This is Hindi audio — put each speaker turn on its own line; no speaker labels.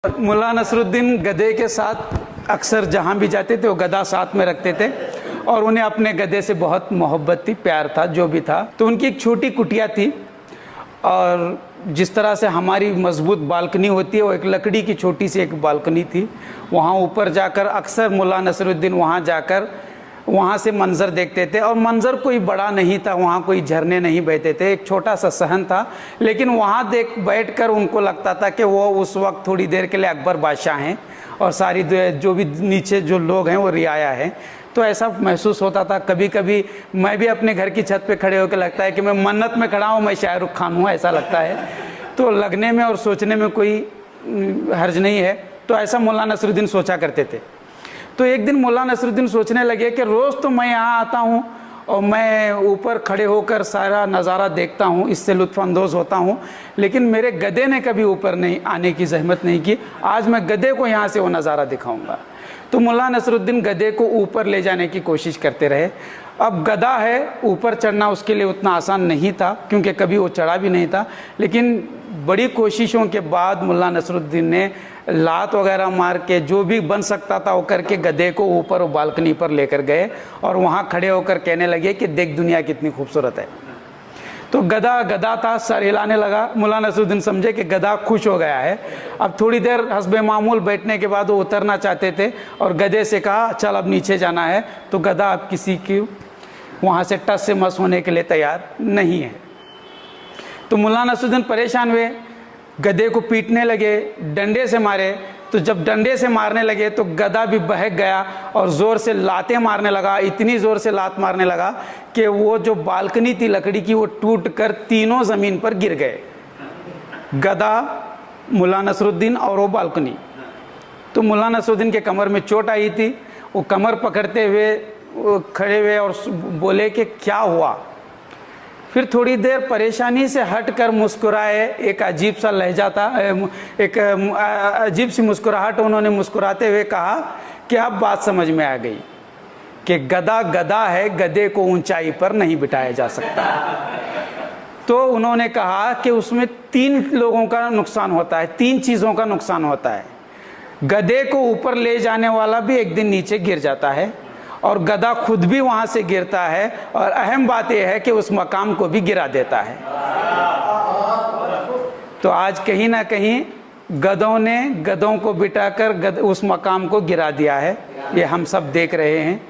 मुल्ला नसरुद्दीन गधे के साथ अक्सर जहाँ भी जाते थे वो गधा साथ में रखते थे और उन्हें अपने गधे से बहुत मोहब्बत थी, प्यार था, जो भी था। तो उनकी एक छोटी कुटिया थी और जिस तरह से हमारी मजबूत बालकनी होती है वो एक लकड़ी की छोटी सी एक बालकनी थी। वहाँ ऊपर जाकर अक्सर मुल्ला नसरुद्दीन वहाँ जाकर वहाँ से मंज़र देखते थे और मंज़र कोई बड़ा नहीं था, वहाँ कोई झरने नहीं बहते थे, एक छोटा सा सहन था। लेकिन वहाँ बैठकर उनको लगता था कि वो उस वक्त थोड़ी देर के लिए अकबर बादशाह हैं और सारी जो भी नीचे जो लोग हैं वो रियाया है। तो ऐसा महसूस होता था। कभी कभी मैं भी अपने घर की छत पे खड़े होकर लगता है कि मैं मन्नत में खड़ा हूँ, मैं शाहरुख खान हूँ, ऐसा लगता है। तो लगने में और सोचने में कोई हर्ज नहीं है। तो ऐसा मुल्ला नसरुद्दीन सोचा करते थे। तो एक दिन मुल्ला नसरुद्दीन सोचने लगे कि रोज़ तो मैं यहाँ आता हूँ और मैं ऊपर खड़े होकर सारा नज़ारा देखता हूँ, इससे लुत्फ़अंदोज़ होता हूँ, लेकिन मेरे गधे ने कभी ऊपर नहीं आने की जहमत नहीं की। आज मैं गधे को यहाँ से वो नज़ारा दिखाऊंगा। तो मुल्ला नसरुद्दीन गधे को ऊपर ले जाने की कोशिश करते रहे। अब गधा है, ऊपर चढ़ना उसके लिए उतना आसान नहीं था क्योंकि कभी वो चढ़ा भी नहीं था। लेकिन बड़ी कोशिशों के बाद मुल्ला नसरुद्दीन ने लात वगैरह मार के जो भी बन सकता था वो करके गधे को ऊपर वो बालकनी पर लेकर गए और वहाँ खड़े होकर कहने लगे कि देख दुनिया कितनी खूबसूरत है। तो गधा था, सर हिलाने लगा। मुल्ला नसरुद्दीन समझे कि गधा खुश हो गया है। अब थोड़ी देर हस्बे मामूल बैठने के बाद वो उतरना चाहते थे और गधे से कहा चल अब नीचे जाना है। तो गधा अब किसी की वहाँ से टस से मस होने के लिए तैयार नहीं है। तो मुल्ला नसरुद्दीन परेशान हुए, गधे को पीटने लगे, डंडे से मारे। तो जब डंडे से मारने लगे तो गधा भी बहक गया और ज़ोर से लातें मारने लगा। इतनी ज़ोर से लात मारने लगा कि वो जो बालकनी थी लकड़ी की वो टूट कर तीनों ज़मीन पर गिर गए, गधा, मुल्ला नसरुद्दीन और वो बालकनी। तो मुल्ला नसरुद्दीन के कमर में चोट आई थी। वो कमर पकड़ते हुए खड़े हुए और बोले कि क्या हुआ। फिर थोड़ी देर परेशानी से हटकर मुस्कुराए। एक अजीब सा लहजा था, एक अजीब सी मुस्कुराहट उन्होंने मुस्कुराते हुए कहा कि अब बात समझ में आ गई कि गधा गधा है, गधे को ऊंचाई पर नहीं बिठाया जा सकता। तो उन्होंने कहा कि उसमें तीन लोगों का नुकसान होता है, तीन चीज़ों का नुकसान होता है। गधे को ऊपर ले जाने वाला भी एक दिन नीचे गिर जाता है और गधा खुद भी वहां से गिरता है और अहम बात यह है कि उस मकाम को भी गिरा देता है। तो आज कहीं ना कहीं गधों ने गधों को बिठाकर उस मकाम को गिरा दिया है। ये हम सब देख रहे हैं।